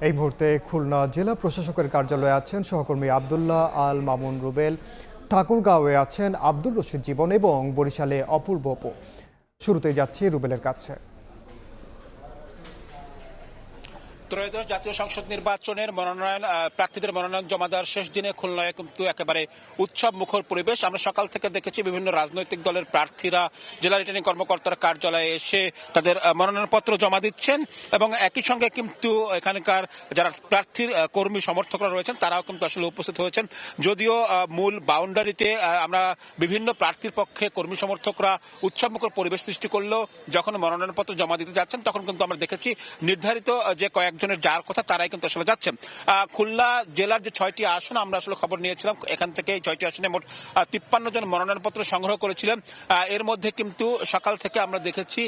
এই মুহূর্তে খুলনা জেলা প্রশাসকের কার্যালয়ে আছেন সহকর্মী আব্দুল্লাহ আল মামুন রুবেল, ঠাকুরগাঁওয়ে আছেন আব্দুর রশিদ জীবন এবং বরিশালে অপূর্ব অপু। শুরুতেই যাচ্ছি রুবেলের কাছে। ত্রয়োদশ জাতীয় সংসদ নির্বাচনের প্রার্থীদের মনোনয়ন জমা দেওয়ার শেষ দিনে খুলনায় কিন্তু একেবারে উৎসব মুখর পরিবেশ। আমরা সকাল থেকে দেখেছি বিভিন্ন রাজনৈতিক দলের প্রার্থীরা জেলা রিটার্নিং কর্মকর্তার কার্যালয়ে এসে তাদের মনোনয়নপত্র জমা দিচ্ছেন এবং একই সঙ্গে কিন্তু এখানকার যারা প্রার্থীর কর্মী সমর্থকরা রয়েছেন তারাও কিন্তু আসলে উপস্থিত হয়েছেন। যদিও মূল বাউন্ডারিতে আমরা বিভিন্ন প্রার্থীর পক্ষে কর্মী সমর্থকরা উৎসব মুখর পরিবেশ সৃষ্টি করলেও যখন মনোনয়নপত্র জমা দিতে যাচ্ছেন তখন কিন্তু আমরা দেখেছি নির্ধারিত যে কয়েকজনের যার কথা তারাই কিন্তু আসলে যাচ্ছেন। খুলনা জেলার যে 6টি আসন আমরা আসলে খবর নিয়েছিলাম, এখান থেকে 6টি আসনে মোট 53 জন মনোনয়নপত্র সংগ্রহ করেছিলেন। এর মধ্যে কিন্তু সকাল থেকে আমরা দেখেছি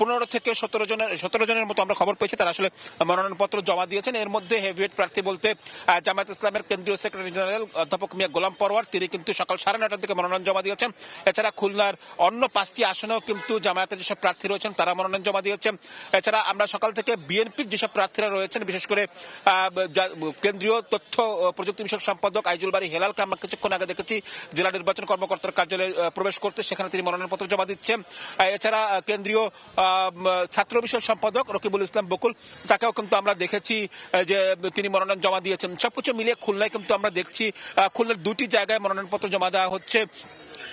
15 থেকে 17 জনের মতো আমরা খবর পেয়েছি তারা আসলে মনোনয়নপত্র জমা দিয়েছেন। এর মধ্যে হেভিওয়েট প্রার্থী বলতে জামায়াত ইসলামের কেন্দ্রীয় সেক্রেটারি জেনারেল অধ্যাপক মিয়া গোলাম পরওয়ার, তিনি কিন্তু সকাল 9:30টার দিকে মনোনয়ন জমা দিয়েছেন। এছাড়া খুলনার অন্য 5টি আসনেও কিন্তু জামায়াতের যেসব প্রার্থী রয়েছেন তারা মনোনয়ন জমা দিয়েছেন। এছাড়া আমরা সকাল থেকে বিএনপির যেসব প্রার্থীরা রয়েছেন, বিশেষ করে কেন্দ্রীয় তথ্য প্রযুক্তি বিষয়ক সম্পাদক আইজুল বারী হেলালকে আমরা কিছুক্ষণ আগে দেখেছি জেলা নির্বাচন কর্মকর্তার কার্যালয়ে প্রবেশ করতে, সেখানে তিনি মনোনয়নপত্র জমা দিচ্ছেন। এছাড়া কেন্দ্রীয় ছাত্র বিষয়ক সম্পাদক রকিবুল ইসলাম বকুল, তাকেও কিন্তু আমরা দেখেছি যে তিনি মনোনয়ন জমা দিয়েছেন। সবকিছু মিলিয়ে খুলনায় কিন্তু আমরা দেখছি খুলনার 2টি জায়গায় মনোনয়নপত্র জমা দেওয়া হচ্ছে।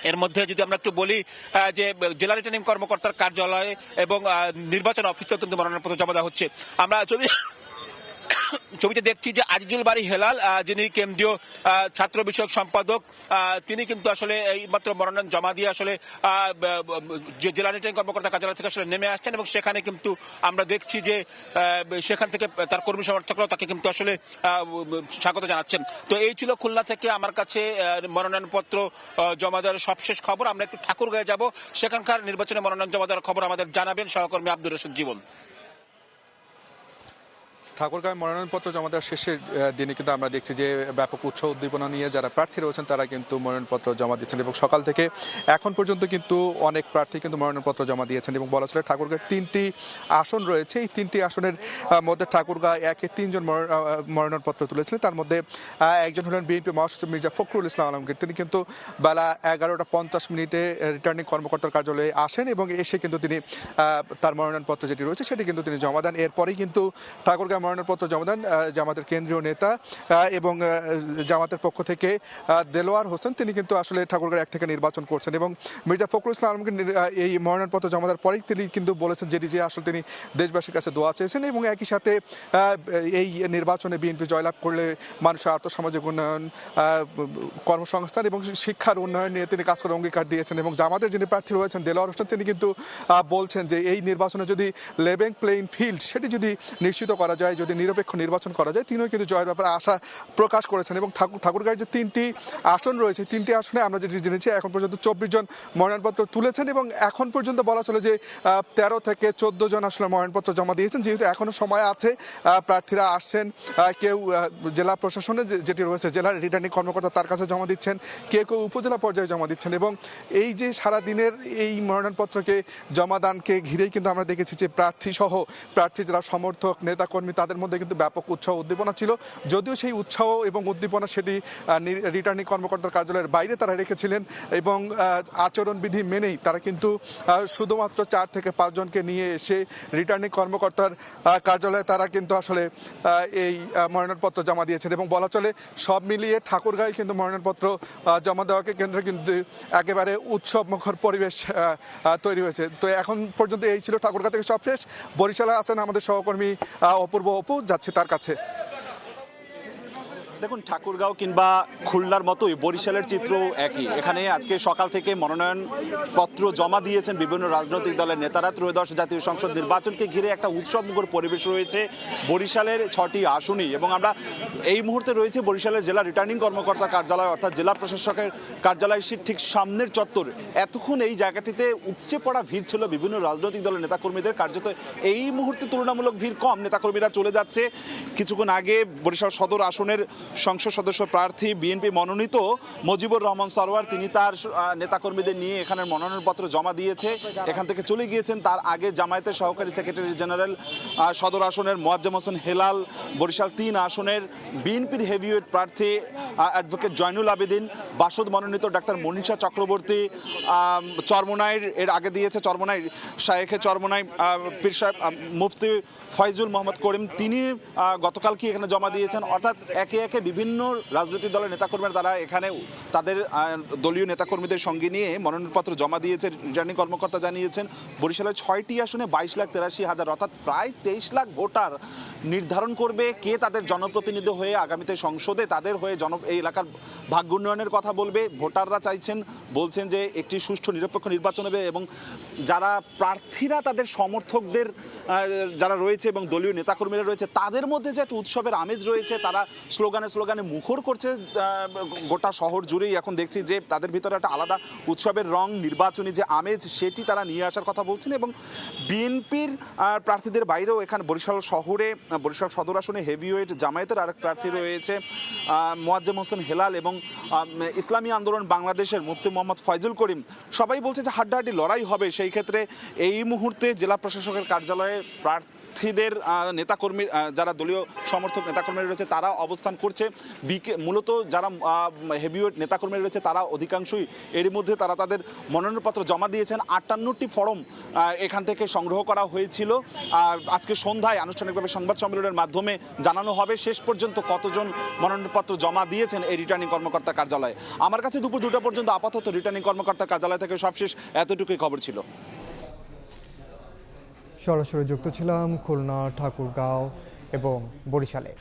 এর মধ্যে যদি আমরা একটু বলি যে জেলা রিটার্নিং কর্মকর্তার কার্যালয়ে এবং নির্বাচন অফিসেও কিন্তু মনোনয়নপত্র জমা দেওয়া হচ্ছে। আমরা ছবিতে দেখছি যে আজিজুল বারী হেলাল, যিনি কেন্দ্রীয় ছাত্র বিষয়ক সম্পাদক, তিনি কিন্তু আসলে এই মাত্র মনোনয়ন জমা দিয়ে আসলে জেলা রিটার্নিং কর্মকর্তা কার্যালয় থেকে আসলে নেমে আসছেন এবং সেখানে কিন্তু আমরা দেখছি যে সেখান থেকে তার কর্মী সমর্থকরাও তাকে কিন্তু আসলে স্বাগত জানাচ্ছেন। তো এই ছিল খুলনা থেকে আমার কাছে মনোনয়নপত্র জমা দেওয়ার সবশেষ খবর। আমরা একটু ঠাকুরগাঁয়ে যাব, সেখানকার নির্বাচনে মনোনয়ন জমা দেওয়ার খবর আমাদের জানাবেন সহকর্মী আব্দুর রশিদ জীবন। ঠাকুরগাঁও মনোনয়নপত্র জমা দেওয়ার শেষের দিনে কিন্তু আমরা দেখছি যে ব্যাপক উৎসাহ উদ্দীপনা নিয়ে যারা প্রার্থী রয়েছেন তারা কিন্তু মনোনয়নপত্র জমা দিচ্ছেন এবং সকাল থেকে এখন পর্যন্ত কিন্তু অনেক প্রার্থী কিন্তু মনোনয়নপত্র জমা দিয়েছেন এবং বলা চলে ঠাকুরগাঁওয়ের 3টি আসন রয়েছে। এই 3টি আসনের মধ্যে ঠাকুরগাঁও 3 জন মনোনয়নপত্র তুলেছিলেন। তার মধ্যে একজন হলেন বিএনপি মহাসচিব মির্জা ফখরুল ইসলাম আলমগীর, তিনি কিন্তু বেলা 11:50 রিটার্নিং কর্মকর্তার কার্যালয়ে আসেন এবং এসে কিন্তু তিনি তার মনোনয়নপত্র যেটি রয়েছে সেটি কিন্তু তিনি জমা দেন। এরপরেই কিন্তু ঠাকুরগাঁও মনোনয়নপত্র জমা দেন জামাতের কেন্দ্রীয় নেতা এবং জামাতের পক্ষ থেকে দেলোয়ার হোসেন, তিনি কিন্তু আসলে ঠাকুরগাঁও 1 থেকে নির্বাচন করছেন এবং মির্জা ফখরুল ইসলাম আলমগীর এই মনোনয়নপত্র জমা দেওয়ার পরেই তিনি কিন্তু বলেছেন যেটি যে আসলে তিনি দেশবাসীর কাছে দোয়া চেয়েছেন এবং একই সাথে এই নির্বাচনে বিএনপি জয়লাভ করলে মানুষের আর্থসামাজিক উন্নয়ন, কর্মসংস্থান এবং শিক্ষার উন্নয়ন নিয়ে তিনি কাজ করার অঙ্গীকার দিয়েছেন এবং জামাতের যিনি প্রার্থী রয়েছেন দেলোয়ার হোসেন, তিনি কিন্তু বলছেন যে এই নির্বাচনে যদি লেভেল প্লেইং ফিল্ড সেটি যদি নিশ্চিত করা যায়, যদি নিরপেক্ষ নির্বাচন করা যায়, তিনিও কিন্তু জয়ের ব্যাপারে আশা প্রকাশ করেছেন এবং ঠাকুরগাঁওয়ের যে 3টি আসন রয়েছে 3টি আসনে আমরা যেটি জেনেছি এখন পর্যন্ত 24 জন মনোনয়নপত্র তুলেছেন এবং এখন পর্যন্ত বলা চলে যে 13 থেকে 14 জন আসলে মনোনয়নপত্র জমা দিয়েছেন। যেহেতু এখনো সময় আছে, প্রার্থীরা আসছেন, কেউ জেলা প্রশাসনে যেটি রয়েছে জেলা রিটার্নিং কর্মকর্তা তার কাছে জমা দিচ্ছেন, কেউ উপজেলা পর্যায়ে জমা দিচ্ছেন এবং এই যে সারাদিনের এই মনোনয়নপত্রকে জমাদানকে ঘিরেই কিন্তু আমরা দেখেছি যে প্রার্থী সহ প্রার্থী যারা সমর্থক নেতাকর্মী তাদের মধ্যে কিন্তু ব্যাপক উৎসাহ উদ্দীপনা ছিল। যদিও সেই উৎসাহ এবং উদ্দীপনা সেটি রিটার্নিং কর্মকর্তার কার্যালয়ের বাইরে তারা রেখেছিলেন এবং আচরণবিধি মেনেই তারা কিন্তু শুধুমাত্র 4 থেকে 5 জনকে নিয়ে এসে রিটার্নিং কর্মকর্তার কার্যালয়ে তারা কিন্তু আসলে এই মনোনয়নপত্র জমা দিয়েছেন এবং বলা চলে সব মিলিয়ে ঠাকুরগাঁয়ে কিন্তু মনোনয়নপত্র জমা দেওয়াকে কেন্দ্রে কিন্তু একেবারে উৎসবমুখর পরিবেশ তৈরি হয়েছে। তো এখন পর্যন্ত এই ছিল ঠাকুরগাঁ থেকে সবশেষ। বরিশালে আছেন আমাদের সহকর্মী অপূর্ব অপু, যাচ্ছে তার কাছে। দেখুন, ঠাকুরগাঁও কিংবা খুলনার মতোই বরিশালের চিত্র একই। এখানে আজকে সকাল থেকে মনোনয়নপত্র জমা দিয়েছেন বিভিন্ন রাজনৈতিক দলের নেতারা। ত্রয়োদশ জাতীয় সংসদ নির্বাচনকে ঘিরে একটা উৎসবমুখর পরিবেশ রয়েছে বরিশালের 6টি আসনই এবং আমরা এই মুহূর্তে রয়েছে বরিশালের জেলা রিটার্নিং কর্মকর্তা কার্যালয় অর্থাৎ জেলা প্রশাসকের কার্যালয় ঠিক সামনের চত্বর। এতক্ষণ এই জায়গাটিতে উপচে পড়া ভিড় ছিল বিভিন্ন রাজনৈতিক দলের নেতাকর্মীদের। কার্যত এই মুহূর্তে তুলনামূলক ভিড় কম, নেতাকর্মীরা চলে যাচ্ছে। কিছুক্ষণ আগে বরিশাল সদর আসনের সংসদ সদস্য প্রার্থী বিএনপি মনোনীত মুজিবুর রহমান সরওয়ার, তিনি তার নেতাকর্মীদের নিয়ে এখানে মনোনয়নপত্র জমা দিয়েছে, এখান থেকে চলে গিয়েছেন। তার আগে জামায়াতের সহকারী সেক্রেটারি জেনারেল সদর আসনের মোয়াজ্জেম হোসেন হেলাল, বরিশাল 3 আসনের বিএনপির হেভিওয়েট প্রার্থী অ্যাডভোকেট জয়নুল আবেদিন, বাসদ মনোনীত ডাক্তার মনীষা চক্রবর্তী, চরমোনাইর এর আগে দিয়েছে চরমোনাই শায়েখে চরমোনাই পীর সাহেব মুফতি ফয়জুল মোহাম্মদ করিম, তিনি গতকাল কি এখানে জমা দিয়েছেন। অর্থাৎ একে একে বিভিন্ন রাজনৈতিক দলের নেতাকর্মীরা তারা এখানে তাদের দলীয় নেতাকর্মীদের সঙ্গে নিয়ে মনোনয়নপত্র জমা দিয়েছে। রিটার্নিং কর্মকর্তা জানিয়েছেন বরিশালের 6টি আসনে 22,83,000 অর্থাৎ প্রায় 23 লাখ ভোটার নির্ধারণ করবে কে তাদের জনপ্রতিনিধি হয়ে আগামীতে সংসদে তাদের হয়ে এই এলাকার ভাগ্য উন্নয়নের কথা বলবে। ভোটাররা বলছেন যে একটি সুষ্ঠু নিরপেক্ষ নির্বাচন হবে এবং যারা প্রার্থীরা তাদের সমর্থকদের যারা রয়েছে এবং দলীয় নেতাকর্মীরা রয়েছে তাদের মধ্যে যে একটা উৎসবের আমেজ রয়েছে, তারা স্লোগানে মুখর করছে গোটা শহর জুড়েই। এখন দেখছি যে তাদের ভিতরে একটা আলাদা উৎসবের রং, নির্বাচনী যে আমেজ সেটি তারা নিয়ে আসার কথা বলছেন। এবং বিএনপির প্রার্থীদের বাইরেও এখানে বরিশাল শহরে বরিশাল সদর আসনে হেভিওয়েট জামায়াতের আরেক প্রার্থী রয়েছে মোয়াজ্জেম হোসেন হেলাল এবং ইসলামী আন্দোলন বাংলাদেশের মুফতি মোহাম্মদ ফয়জুল করিম। সবাই বলছে যে হাড্ডাহাড্ডি লড়াই হবে। সেই ক্ষেত্রে এই মুহূর্তে জেলা প্রশাসকের কার্যালয়ে প্রার্থীদের নেতাকর্মী যারা দলীয় সমর্থক নেতাকর্মীরা রয়েছে তারা অবস্থান করছে। মূলত যারা হেভিওয়েট নেতাকর্মীরা রয়েছে তারা অধিকাংশই এরই মধ্যে তারা তাদের মনোনয়নপত্র জমা দিয়েছেন। 58টি ফর্ম এখান থেকে সংগ্রহ করা হয়েছিল। আজকে সন্ধ্যায় আনুষ্ঠানিকভাবে সংবাদ সম্মেলনের মাধ্যমে জানানো হবে শেষ পর্যন্ত কতজন মনোনয়নপত্র জমা দিয়েছেন এই রিটার্নিং কর্মকর্তা কার্যালয়ে। আমার কাছে দুপুর 2টা পর্যন্ত আপাতত রিটার্নিং কর্মকর্তা কার্যালয় থেকে সবশেষ এতটুকুই খবর ছিল। সরাসরি যুক্ত ছিলাম খুলনা, ঠাকুরগাঁও এবং বরিশালে।